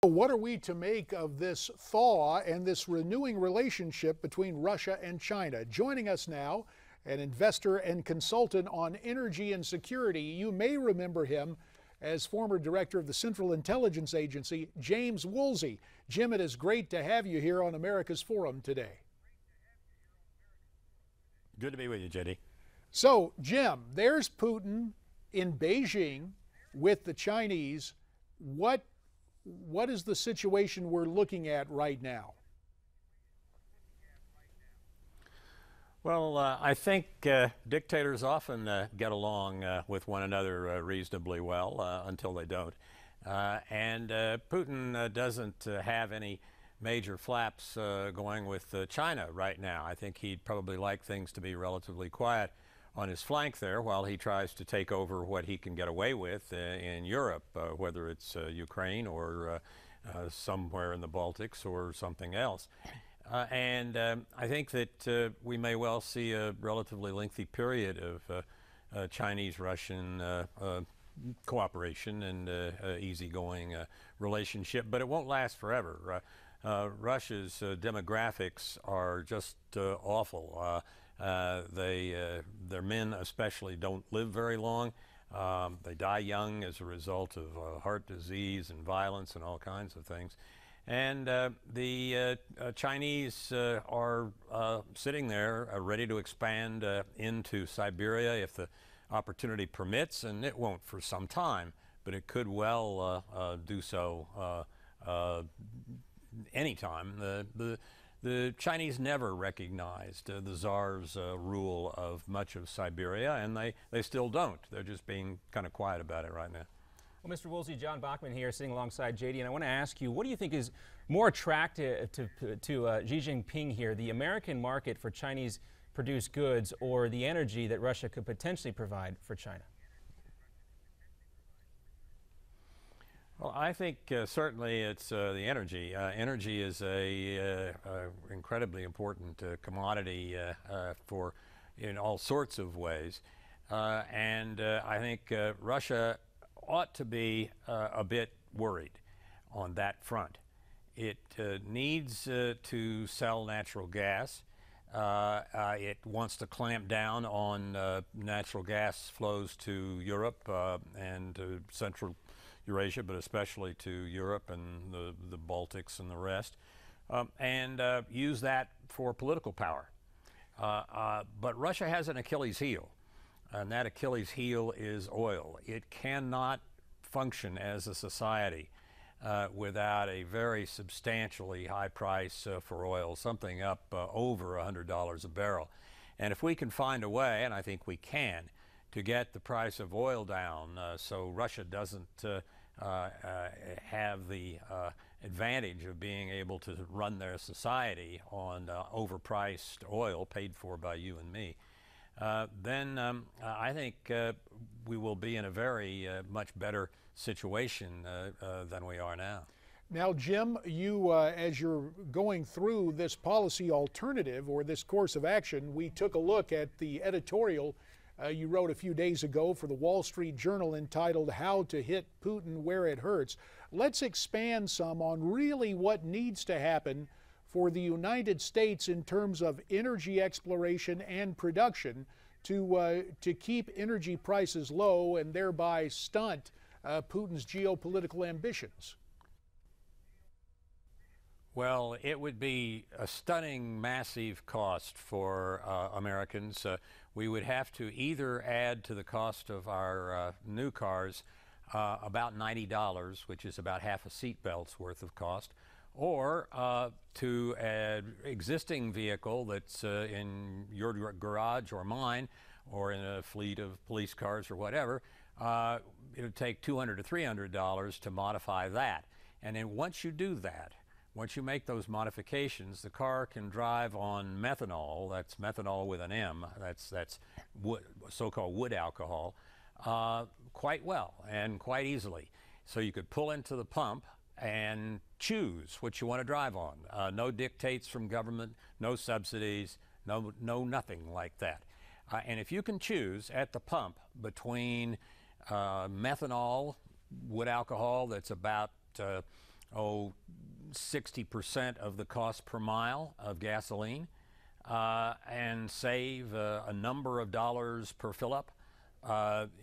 What are we to make of this thaw and this renewing relationship between Russia and China? Joining us now, an investor and consultant on energy and security. You may remember him as former director of the Central Intelligence Agency, James Woolsey. Jim, it is great to have you here on America's Forum today. Good to be with you, JD. So, Jim, there's Putin in Beijing with the Chinese. What is the situation we're looking at right now? Well, I think dictators often get along with one another reasonably well until they don't. And Putin doesn't have any major flaps going with China right now. I think he'd probably like things to be relatively quiet on his flank there while he tries to take over what he can get away with in Europe, whether it's Ukraine or somewhere in the Baltics or something else. And I think that we may well see a relatively lengthy period of Chinese-Russian cooperation and easygoing relationship, but it won't last forever. Russia's demographics are just awful. Their men especially don't live very long. They die young as a result of heart disease and violence and all kinds of things. And the Chinese are sitting there ready to expand into Siberia if the opportunity permits, and it won't for some time, but it could well do so anytime. The Chinese never recognized the Tsar's rule of much of Siberia, and they still don't. They're just being kind of quiet about it right now. Well, Mr. Woolsey, John Bachman here sitting alongside JD, and I want to ask you, what do you think is more attractive to Xi Jinping here, the American market for Chinese-produced goods or the energy that Russia could potentially provide for China? Well, I think certainly it's the energy. Energy is a incredibly important commodity for in all sorts of ways, and I think Russia ought to be a bit worried on that front. It needs to sell natural gas. It wants to clamp down on natural gas flows to Europe and to Central Eurasia, but especially to Europe and the Baltics and the rest, and use that for political power. But Russia has an Achilles heel, and that Achilles heel is oil. It cannot function as a society without a very substantially high price for oil, something up over $100 a barrel. And if we can find a way, and I think we can, to get the price of oil down so Russia doesn't have the advantage of being able to run their society on overpriced oil paid for by you and me, then I think we will be in a very much better situation than we are now. Now, Jim, you, as you're going through this policy alternative or this course of action, we took a look at the editorial you wrote a few days ago for the Wall Street Journal entitled "How to Hit Putin Where It Hurts." Let's expand some on really what needs to happen for the United States in terms of energy exploration and production to keep energy prices low and thereby stunt Putin's geopolitical ambitions. Well, it would be a stunning, massive cost for Americans. We would have to either add to the cost of our new cars about $90, which is about half a seatbelt's worth of cost, or to an existing vehicle that's in your garage or mine, or in a fleet of police cars or whatever. It would take $200 to $300 to modify that. And then once you do that, once you make those modifications, the car can drive on methanol. That's methanol with an M. That's wood, so-called wood alcohol, quite well and quite easily. So you could pull into the pump and choose what you want to drive on. No dictates from government, no subsidies, no nothing like that. And if you can choose at the pump between methanol, wood alcohol that's about 60% of the cost per mile of gasoline, and save a number of dollars per fill-up,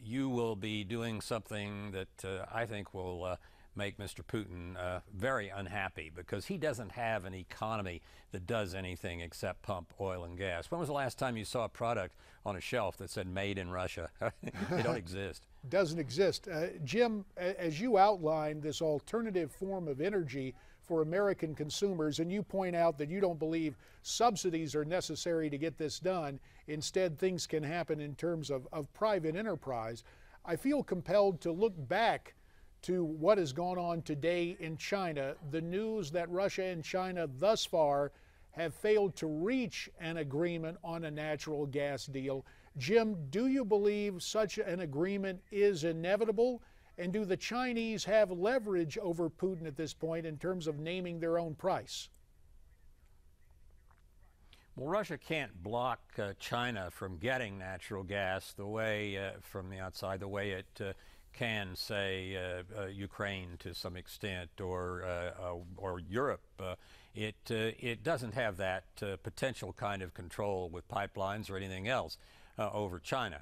you will be doing something that I think will make Mr. Putin very unhappy, because he doesn't have an economy that does anything except pump oil and gas. When was the last time you saw a product on a shelf that said made in Russia? They don't exist. Doesn't exist. Jim, as you outline this alternative form of energy for American consumers, and you point out that you don't believe subsidies are necessary to get this done, instead things can happen in terms of private enterprise, I feel compelled to look back to what has gone on today in China. The news that Russia and China thus far have failed to reach an agreement on a natural gas deal. Jim, do you believe such an agreement is inevitable? And do the Chinese have leverage over Putin at this point in terms of naming their own price? Well, Russia can't block China from getting natural gas the way from the outside, the way it can, say, Ukraine to some extent, or Europe. It doesn't have that potential kind of control with pipelines or anything else over China.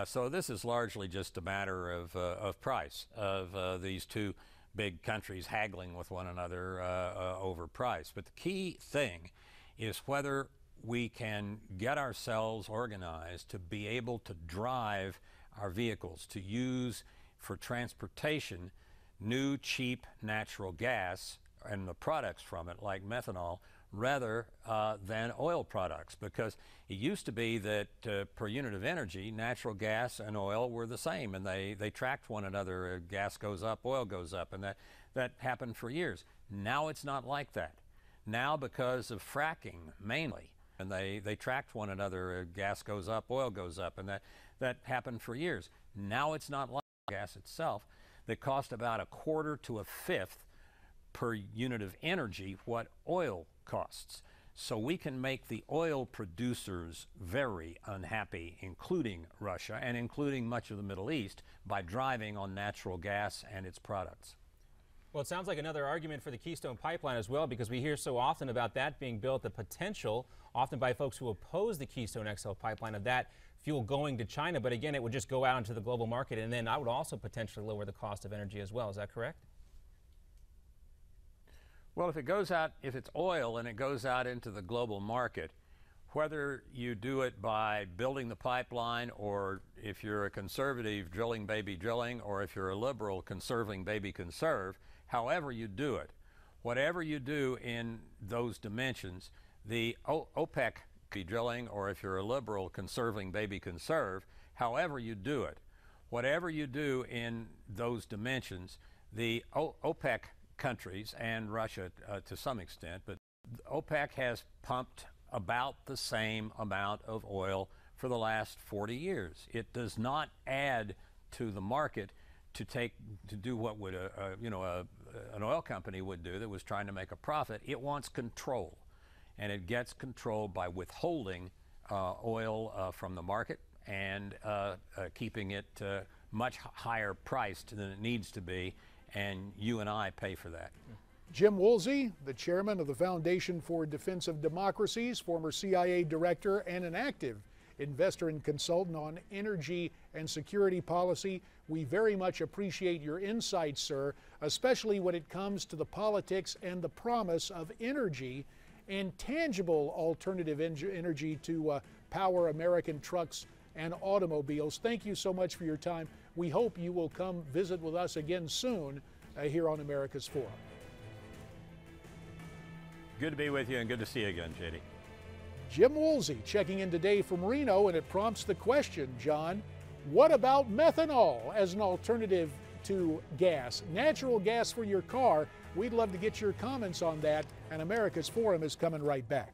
So this is largely just a matter of price, of these two big countries haggling with one another over price. But the key thing is whether we can get ourselves organized to be able to drive our vehicles, to use for transportation new cheap natural gas and the products from it, like methanol, rather than oil products. Because it used to be that per unit of energy, natural gas and oil were the same, and they tracked one another. Gas goes up, oil goes up, and that happened for years. Now it's not like that. Now, because of fracking mainly, and they tracked one another. Gas goes up, oil goes up, and that happened for years. Now it's not like gas itself. That cost about a quarter to a fifth per unit of energy what oil costs. So we can make the oil producers very unhappy, including Russia and including much of the Middle East, by driving on natural gas and its products. Well, it sounds like another argument for the Keystone Pipeline as well, because we hear so often about that being built, the potential, often by folks who oppose the Keystone XL pipeline, of that fuel going to China. But again, it would just go out into the global market, and then that would also potentially lower the cost of energy as well. Is that correct? Well, if it goes out, if it's oil and it goes out into the global market, whether you do it by building the pipeline, or if you're a conservative drilling baby drilling, or if you're a liberal conserving baby conserve, however you do it, whatever you do in those dimensions, the OPEC be drilling, or if you're a liberal conserving baby conserve, however you do it, whatever you do in those dimensions, the OPEC countries and Russia to some extent, but OPEC has pumped about the same amount of oil for the last 40 years. It does not add to the market to do what would an oil company would do that was trying to make a profit. It wants control, and it gets control by withholding oil from the market and keeping it much higher priced than it needs to be, and you and I pay for that. Jim Woolsey, the chairman of the Foundation for Defense of Democracies, former CIA director, and an active investor and consultant on energy and security policy. We very much appreciate your insights, sir, especially when it comes to the politics and the promise of energy and tangible alternative energy to power American trucks and automobiles. Thank you so much for your time. We hope you will come visit with us again soon here on America's Forum. Good to be with you, and good to see you again, JD. Jim Woolsey checking in today from Reno, and it prompts the question, John, what about methanol as an alternative to gas? Natural gas for your car? We'd love to get your comments on that, and America's Forum is coming right back.